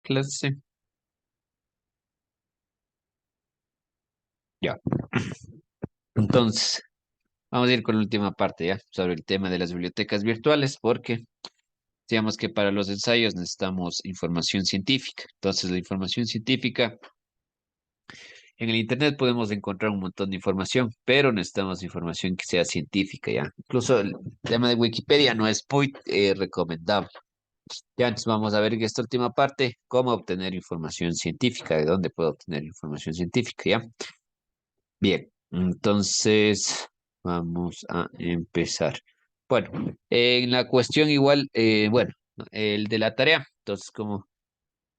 clase. Ya. Entonces, vamos a ir con la última parte ya, sobre el tema de las bibliotecas virtuales, porque digamos que para los ensayos necesitamos información científica. Entonces, la información científica, en el Internet podemos encontrar un montón de información, pero necesitamos información que sea científica, ¿ya? Incluso el tema de Wikipedia no es muy recomendable. Ya, entonces vamos a ver en esta última parte cómo obtener información científica, de dónde puedo obtener información científica, ¿ya? Bien, entonces vamos a empezar. Bueno, en la cuestión igual, bueno, el de la tarea. Entonces, como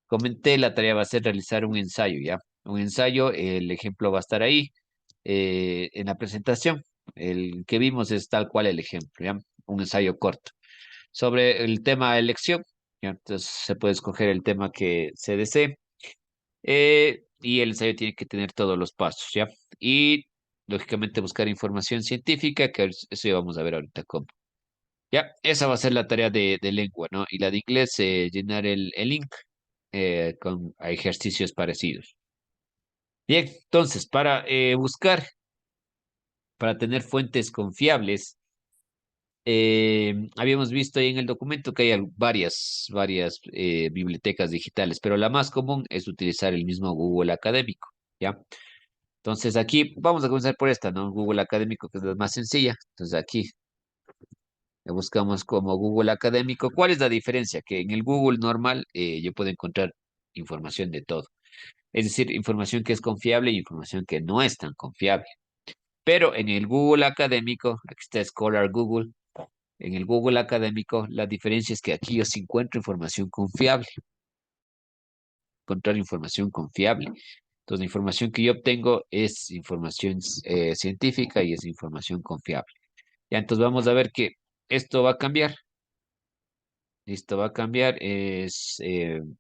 comenté, la tarea va a ser realizar un ensayo, ¿ya? Un ensayo, el ejemplo va a estar ahí en la presentación. El que vimos es tal cual el ejemplo, ¿ya? Un ensayo corto. Sobre el tema de elección, ¿ya? Entonces se puede escoger el tema que se desee y el ensayo tiene que tener todos los pasos, ¿ya? Y lógicamente buscar información científica, que eso ya vamos a ver ahorita cómo. Ya, esa va a ser la tarea de lengua, ¿no? Y la de inglés, llenar el link con ejercicios parecidos. Bien, entonces, para buscar, para tener fuentes confiables, habíamos visto ahí en el documento que hay varias bibliotecas digitales, pero la más común es utilizar el mismo Google Académico, ¿ya? Entonces aquí vamos a comenzar por esta, ¿no? Google Académico, que es la más sencilla. Entonces aquí la buscamos como Google Académico. ¿Cuál es la diferencia? Que en el Google normal yo puedo encontrar información de todo. Es decir, información que es confiable y información que no es tan confiable. Pero en el Google Académico, aquí está Scholar Google, en el Google Académico, la diferencia es que aquí yo sí encuentro información confiable, encontrar información confiable. Entonces, la información que yo obtengo es información científica y es información confiable. Ya, entonces vamos a ver que esto va a cambiar. Esto va a cambiar. Es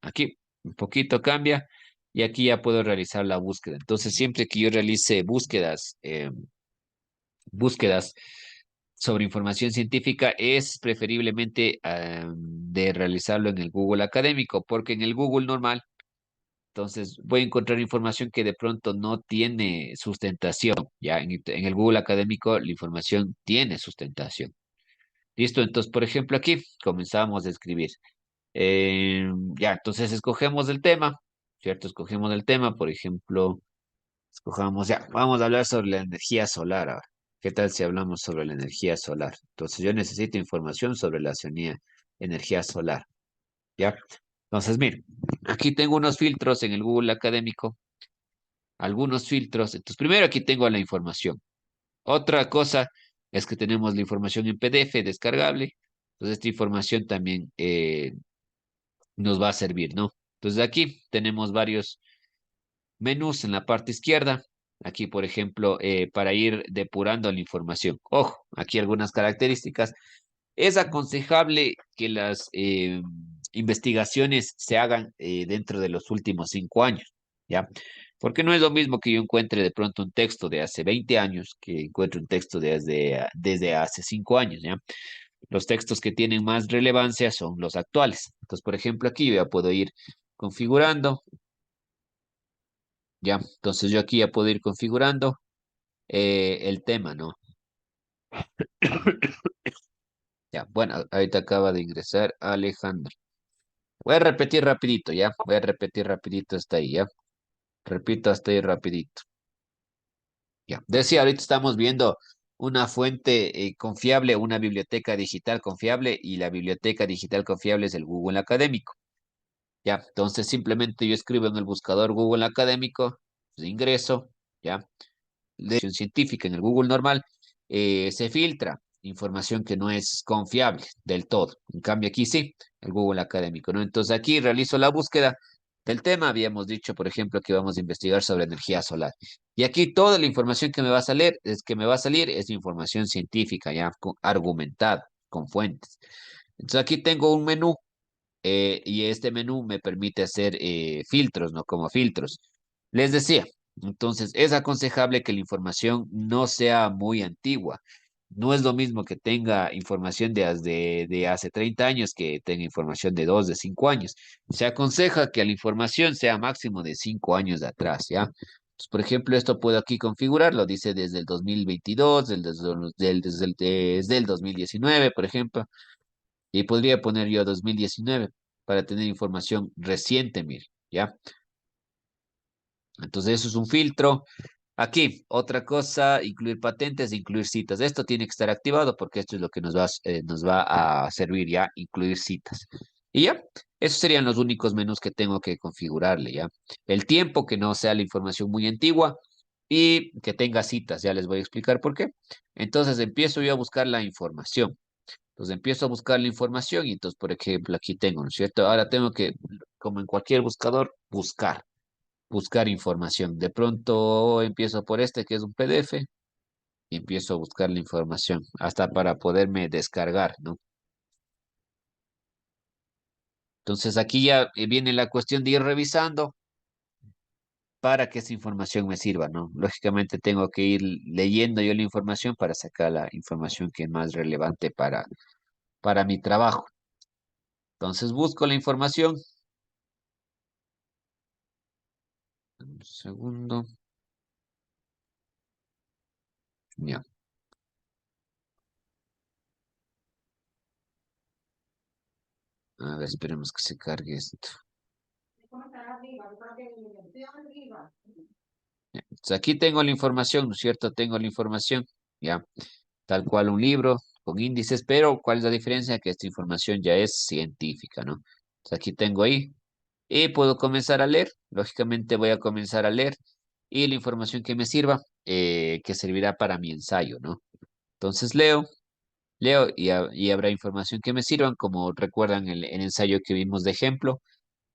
aquí, un poquito cambia. Y aquí ya puedo realizar la búsqueda. Entonces, siempre que yo realice búsquedas sobre información científica, es preferiblemente de realizarlo en el Google Académico, porque en el Google normal entonces voy a encontrar información que de pronto no tiene sustentación. Ya en el Google Académico la información tiene sustentación. Listo, entonces por ejemplo aquí comenzamos a escribir. Ya, entonces escogemos el tema, ¿cierto? Escogemos el tema, por ejemplo, escojamos ya, vamos a hablar sobre la energía solar ahora. ¿Qué tal si hablamos sobre la energía solar? Entonces yo necesito información sobre la energía solar, ¿ya? Entonces, miren, aquí tengo unos filtros en el Google Académico, algunos filtros. Entonces, primero aquí tengo la información. Otra cosa es que tenemos la información en PDF descargable. Entonces, esta información también nos va a servir, ¿no? Entonces, aquí tenemos varios menús en la parte izquierda. Aquí, por ejemplo, para ir depurando la información. Ojo, aquí algunas características. Es aconsejable que las investigaciones se hagan dentro de los últimos 5 años, ¿ya? Porque no es lo mismo que yo encuentre de pronto un texto de hace 20 años que encuentre un texto desde hace 5 años, ¿ya? Los textos que tienen más relevancia son los actuales. Entonces, por ejemplo, aquí yo ya puedo ir configurando, ¿ya? Entonces yo aquí ya puedo ir configurando el tema, ¿no? Ya, bueno, ahorita acaba de ingresar Alejandro. Voy a repetir rapidito, ¿ya? Voy a repetir rapidito hasta ahí, ¿ya? Repito hasta ahí rapidito. Ya. Decía, ahorita estamos viendo una fuente confiable, una biblioteca digital confiable y la biblioteca digital confiable es el Google Académico. Ya, entonces simplemente yo escribo en el buscador Google Académico, pues, ingreso, ¿ya? De científica en el Google normal, se filtra información que no es confiable del todo. En cambio, aquí sí, el Google Académico, ¿no? Entonces aquí realizo la búsqueda del tema. Habíamos dicho, por ejemplo, que vamos a investigar sobre energía solar. Y aquí toda la información que me va a salir es información científica, ya argumentada, con fuentes. Entonces aquí tengo un menú y este menú me permite hacer filtros, ¿no? Como filtros. Les decía, entonces es aconsejable que la información no sea muy antigua. No es lo mismo que tenga información de hace 30 años que tenga información de 2, de 5 años. Se aconseja que la información sea máximo de 5 años de atrás, ¿ya? Entonces, por ejemplo, esto puedo aquí configurarlo, dice desde el 2022, desde el 2019, por ejemplo, y podría poner yo 2019 para tener información reciente, mire, ¿ya? Entonces, eso es un filtro. Aquí, otra cosa, incluir patentes, incluir citas. Esto tiene que estar activado porque esto es lo que nos va a servir ya, incluir citas. Y ya, esos serían los únicos menús que tengo que configurarle, ¿ya? El tiempo, que no sea la información muy antigua y que tenga citas, ya les voy a explicar por qué. Entonces, empiezo yo a buscar la información. Entonces, empiezo a buscar la información y entonces, por ejemplo, aquí tengo, ¿no es cierto? Ahora tengo que, como en cualquier buscador, buscar información. De pronto empiezo por este que es un PDF y empiezo a buscar la información hasta para poderme descargar, ¿no? Entonces aquí ya viene la cuestión de ir revisando para que esa información me sirva, ¿no? Lógicamente tengo que ir leyendo yo la información para sacar la información que es más relevante para mi trabajo. Entonces busco la información. Un segundo. Ya, a ver, esperemos que se cargue esto. Ya, entonces aquí tengo la información, ¿no es cierto? Tengo la información, ya, tal cual un libro con índices, pero ¿cuál es la diferencia? Que esta información ya es científica, ¿no? Entonces aquí tengo ahí y puedo comenzar a leer. Lógicamente voy a comenzar a leer y la información que me sirva, que servirá para mi ensayo, ¿no? Entonces leo y habrá información que me sirvan, como recuerdan el ensayo que vimos de ejemplo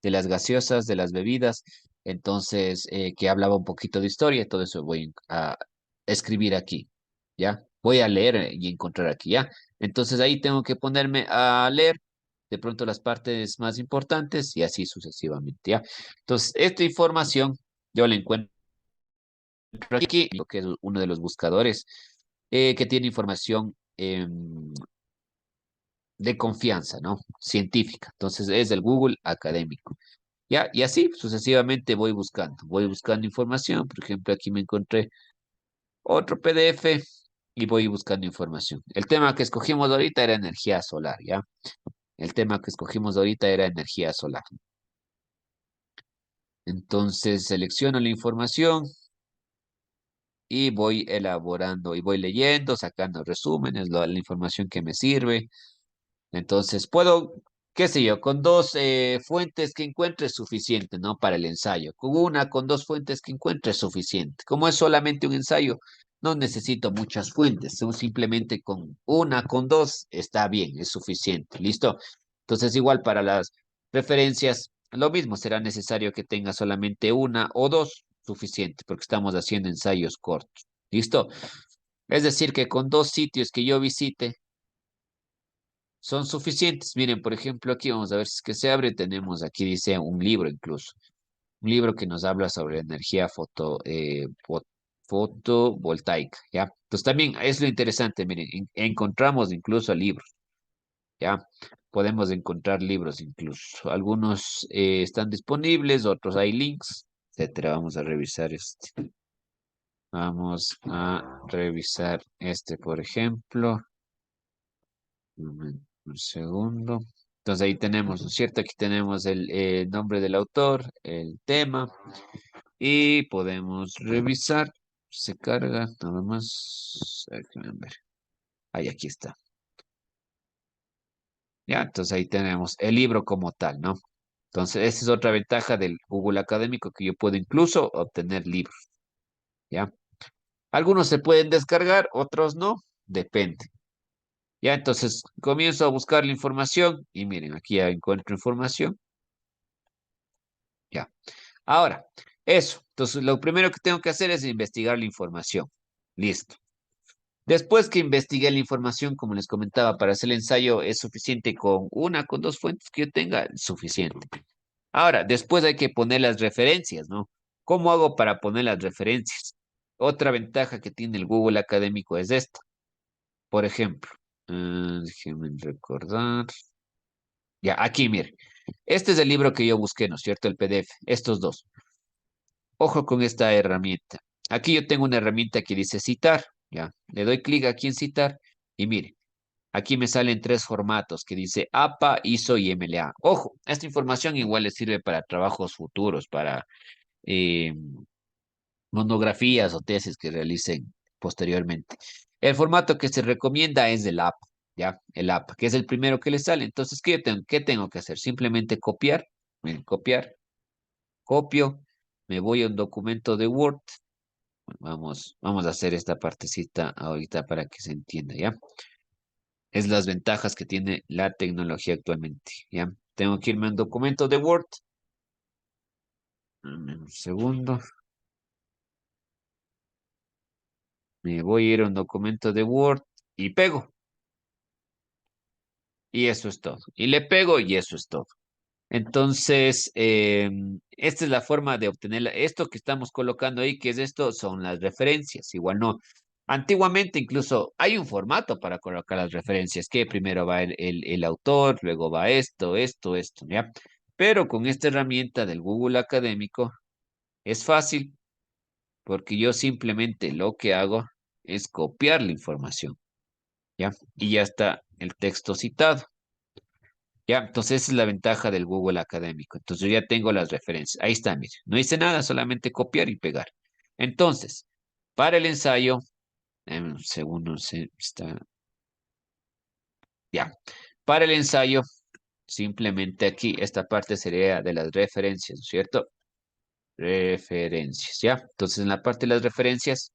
de las gaseosas, de las bebidas, entonces que hablaba un poquito de historia, todo eso voy a escribir aquí, ¿ya? Voy a leer y encontrar aquí, ¿ya? Entonces ahí tengo que ponerme a leer de pronto las partes más importantes y así sucesivamente, ¿ya? Entonces, esta información yo la encuentro aquí, lo que es uno de los buscadores que tiene información de confianza, ¿no? Científica. Entonces, es el Google académico. Ya, y así sucesivamente voy buscando información. Por ejemplo, aquí me encontré otro PDF y voy buscando información. El tema que escogimos ahorita era energía solar, ¿ya? El tema que escogimos ahorita era energía solar. Entonces selecciono la información y voy elaborando y voy leyendo, sacando resúmenes, la información que me sirve. Entonces puedo, qué sé yo, con dos fuentes que encuentre es suficiente, ¿no? Para el ensayo. Con dos fuentes que encuentre es suficiente. Como es solamente un ensayo, no necesito muchas fuentes. Simplemente con una, con dos, está bien, es suficiente. ¿Listo? Entonces igual para las referencias, lo mismo, será necesario que tenga solamente una o dos, suficiente, porque estamos haciendo ensayos cortos. ¿Listo? Es decir, que con dos sitios que yo visite, son suficientes. Miren, por ejemplo, aquí vamos a ver si es que se abre. Tenemos aquí, dice un libro incluso. Un libro que nos habla sobre energía fotovoltaica, ¿ya? Entonces también es lo interesante, miren, encontramos incluso libros, ¿ya? Podemos encontrar libros incluso. Algunos están disponibles, otros hay links, etcétera. Vamos a revisar este. Vamos a revisar este, por ejemplo. Un segundo. Entonces ahí tenemos, ¿no es cierto? Aquí tenemos el nombre del autor, el tema y podemos revisar. Se carga nada más. A ver, déjenme ver. Ahí, aquí está. Ya, entonces ahí tenemos el libro como tal, ¿no? Entonces, esa es otra ventaja del Google Académico, que yo puedo incluso obtener libros, ¿ya? Algunos se pueden descargar, otros no, depende. Ya, entonces comienzo a buscar la información y miren, aquí ya encuentro información. Ya. Ahora, eso. Entonces, lo primero que tengo que hacer es investigar la información. Listo. Después que investigué la información, como les comentaba, para hacer el ensayo es suficiente con una, con dos fuentes que yo tenga, suficiente. Ahora, después hay que poner las referencias, ¿no? ¿Cómo hago para poner las referencias? Otra ventaja que tiene el Google Académico es esta. Por ejemplo, déjenme recordar. Ya, aquí, mire. Este es el libro que yo busqué, ¿no es cierto? El PDF. Estos dos. Ojo con esta herramienta. Aquí yo tengo una herramienta que dice citar. Ya, le doy clic aquí en citar y mire, aquí me salen tres formatos que dice APA, ISO y MLA. Ojo, esta información igual le sirve para trabajos futuros, para eh, monografías o tesis que realicen posteriormente. El formato que se recomienda es el APA, ¿ya? El APA, que es el primero que le sale. Entonces, qué tengo que hacer? Simplemente copiar, miren, copiar, copio, me voy a un documento de Word. Vamos a hacer esta partecita ahorita para que se entienda, ¿ya? Es las ventajas que tiene la tecnología actualmente, ¿ya? Tengo que irme a un documento de Word. Un segundo. Me voy a ir a un documento de Word y pego. Y eso es todo. Y le pego y eso es todo. Entonces, esta es la forma de obtener esto que estamos colocando ahí, que es esto, son las referencias. Igual no. Antiguamente incluso hay un formato para colocar las referencias, que primero va el autor, luego va esto, ¿ya? Pero con esta herramienta del Google Académico es fácil porque yo simplemente lo que hago es copiar la información, ¿ya? Y ya está el texto citado. Ya, entonces esa es la ventaja del Google Académico. Entonces yo ya tengo las referencias. Ahí está, mire. No hice nada, solamente copiar y pegar. Entonces, para el ensayo, un segundo, está, ya. Para el ensayo, simplemente aquí, esta parte sería de las referencias, ¿no es cierto? Referencias, ¿ya? Entonces en la parte de las referencias,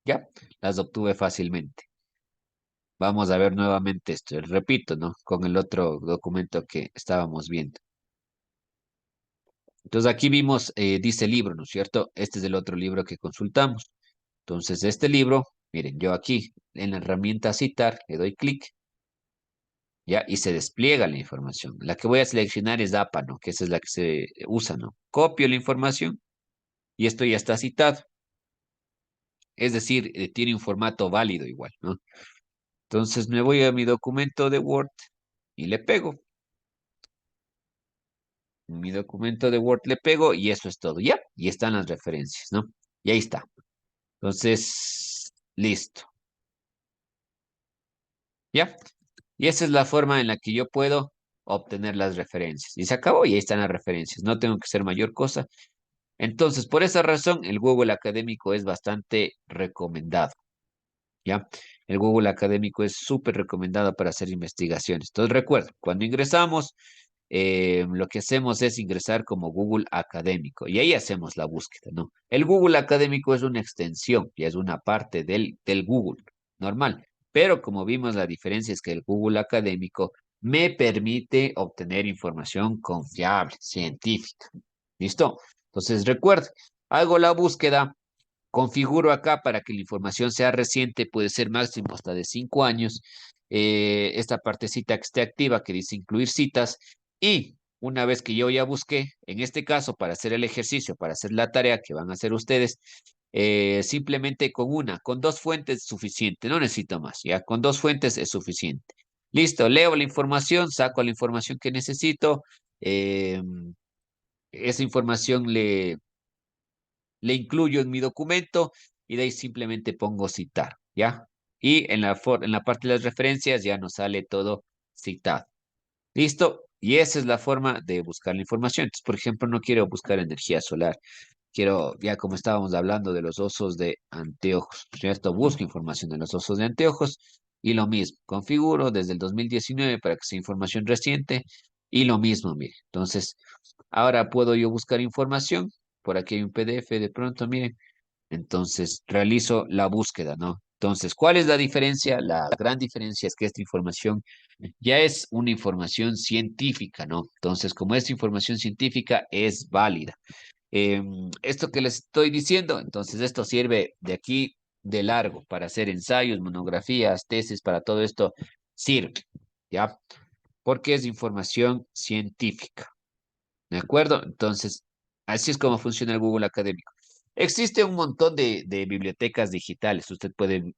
ya, las obtuve fácilmente. Vamos a ver nuevamente esto. Repito, ¿no? Con el otro documento que estábamos viendo. Entonces aquí vimos, dice libro, ¿no es cierto? Este es el otro libro que consultamos. Entonces este libro, miren, yo aquí en la herramienta citar le doy clic, ya, y se despliega la información. La que voy a seleccionar es APA, ¿no? Que esa es la que se usa, ¿no? Copio la información y esto ya está citado. Es decir, tiene un formato válido igual, ¿no? Entonces me voy a mi documento de Word y le pego. En mi documento de Word le pego y eso es todo, ya. Y están las referencias, ¿no? Y ahí está. Entonces, listo. ¿Ya? Y esa es la forma en la que yo puedo obtener las referencias. Y se acabó y ahí están las referencias. No tengo que hacer mayor cosa. Entonces, por esa razón, el Google Académico es bastante recomendado. ¿Ya? El Google Académico es súper recomendado para hacer investigaciones. Entonces, recuerda, cuando ingresamos, lo que hacemos es ingresar como Google Académico y ahí hacemos la búsqueda, ¿no? El Google Académico es una extensión y es una parte del Google normal, pero como vimos, la diferencia es que el Google Académico me permite obtener información confiable, científica. ¿Listo? Entonces, recuerda, hago la búsqueda. Configuro acá para que la información sea reciente, puede ser máximo hasta de 5 años. Esta partecita que esté activa que dice incluir citas. Y una vez que yo ya busqué, en este caso para hacer el ejercicio, para hacer la tarea que van a hacer ustedes, simplemente con dos fuentes es suficiente, no necesito más, ya con dos fuentes es suficiente. Listo, leo la información, saco la información que necesito. eh, Esa información le incluyo en mi documento y de ahí simplemente pongo citar, ¿ya? Y en la parte de las referencias ya nos sale todo citado. ¿Listo? Y esa es la forma de buscar la información. Entonces, por ejemplo, no quiero buscar energía solar. Quiero, ya como estábamos hablando de los osos de anteojos, ¿cierto? Busco información de los osos de anteojos y lo mismo. Configuro desde el 2019 para que sea información reciente y lo mismo, mire. Entonces, ahora puedo yo buscar información. Por aquí hay un PDF de pronto, miren. Entonces, realizo la búsqueda, ¿no? Entonces, ¿cuál es la diferencia? La gran diferencia es que esta información ya es una información científica, ¿no? Entonces, como esta información científica es válida. Esto que les estoy diciendo, entonces esto sirve de aquí de largo para hacer ensayos, monografías, tesis, para todo esto sirve, ¿ya? Porque es información científica, ¿de acuerdo? Entonces, así es como funciona el Google Académico. Existe un montón de bibliotecas digitales. Usted puede,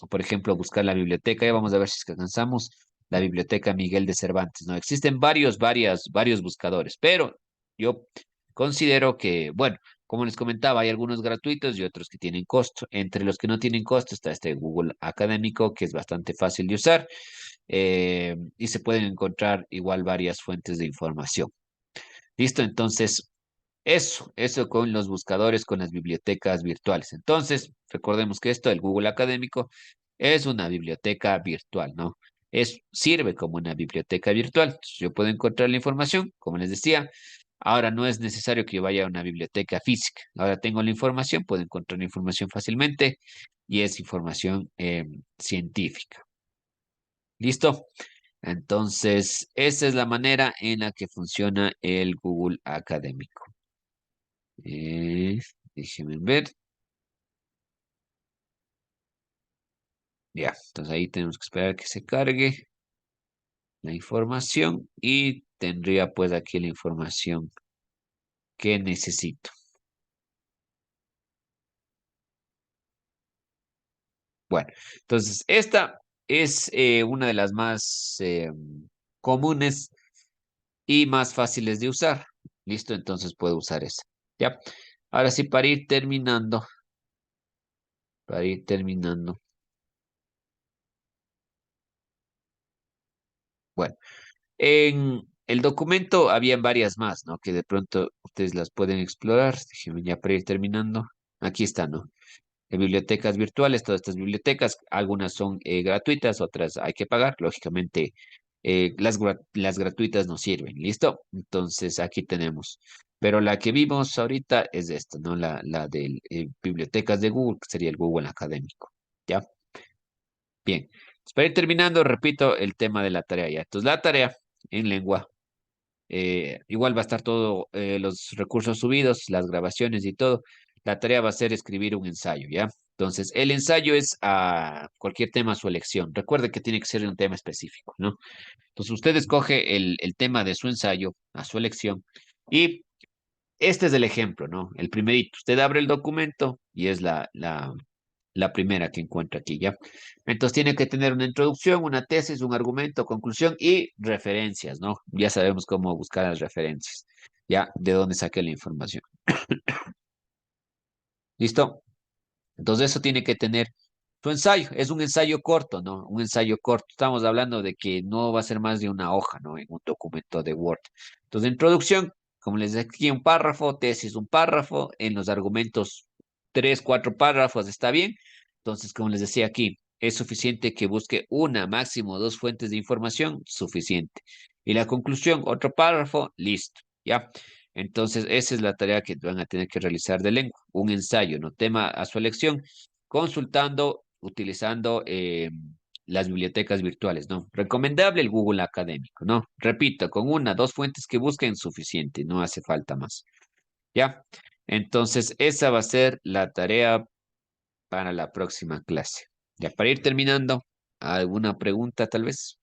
por ejemplo, buscar la biblioteca. Ya vamos a ver si es que alcanzamos la biblioteca Miguel de Cervantes, ¿no? Existen varios buscadores, pero yo considero que, bueno, como les comentaba, hay algunos gratuitos y otros que tienen costo. Entre los que no tienen costo está este Google Académico, que es bastante fácil de usar, y se pueden encontrar igual varias fuentes de información. Listo, entonces eso con los buscadores, con las bibliotecas virtuales. Entonces, recordemos que esto, el Google Académico, es una biblioteca virtual, ¿no? Sirve como una biblioteca virtual. Entonces, yo puedo encontrar la información, como les decía. Ahora no es necesario que yo vaya a una biblioteca física. Ahora tengo la información, puedo encontrar la información fácilmente y es información científica. ¿Listo? Entonces, esa es la manera en la que funciona el Google Académico. Eh, Déjenme ver. Ya, entonces ahí tenemos que esperar que se cargue la información y tendría pues aquí la información que necesito. Bueno, entonces esta es una de las más comunes y más fáciles de usar. Listo, entonces puedo usar esa. Ya. Ahora sí, para ir terminando. Bueno. En el documento habían varias más, ¿no? Que de pronto ustedes las pueden explorar. Déjenme ya para ir terminando. Aquí está, ¿no? Bibliotecas virtuales, todas estas bibliotecas, algunas son gratuitas, otras hay que pagar. Lógicamente, las gratuitas no sirven, ¿listo? Entonces aquí tenemos. Pero la que vimos ahorita es esta, ¿no? La de bibliotecas de Google, que sería el Google Académico. ¿Ya? Bien. Para ir terminando, repito el tema de la tarea ya. Entonces, la tarea en lengua. Igual va a estar todo, los recursos subidos, las grabaciones y todo. La tarea va a ser escribir un ensayo, ¿ya? Entonces, el ensayo es a cualquier tema a su elección. Recuerde que tiene que ser un tema específico, ¿no? Entonces, usted escoge el tema de su ensayo a su elección y este es el ejemplo, ¿no? El primerito. Usted abre el documento y es la primera que encuentra aquí, ¿ya? Entonces tiene que tener una introducción, una tesis, un argumento, conclusión y referencias, ¿no? Ya sabemos cómo buscar las referencias, ¿ya? De dónde saqué la información. ¿Listo? Entonces eso tiene que tener su ensayo. Es un ensayo corto, ¿no? Un ensayo corto. Estamos hablando de que no va a ser más de una hoja, ¿no? En un documento de Word. Entonces, introducción, como les decía aquí, un párrafo, tesis, un párrafo, en los argumentos, tres, cuatro párrafos, está bien. Entonces, como les decía aquí, es suficiente que busque una, máximo dos fuentes de información, suficiente. Y la conclusión, otro párrafo, listo, ¿ya? Entonces, esa es la tarea que van a tener que realizar de lengua, un ensayo, ¿no? Tema a su elección, consultando, utilizando las bibliotecas virtuales, ¿no? Recomendable el Google Académico, ¿no? Repito, con una, dos fuentes que busquen suficiente, no hace falta más, ¿ya? Entonces, esa va a ser la tarea para la próxima clase. Ya para ir terminando, ¿alguna pregunta tal vez?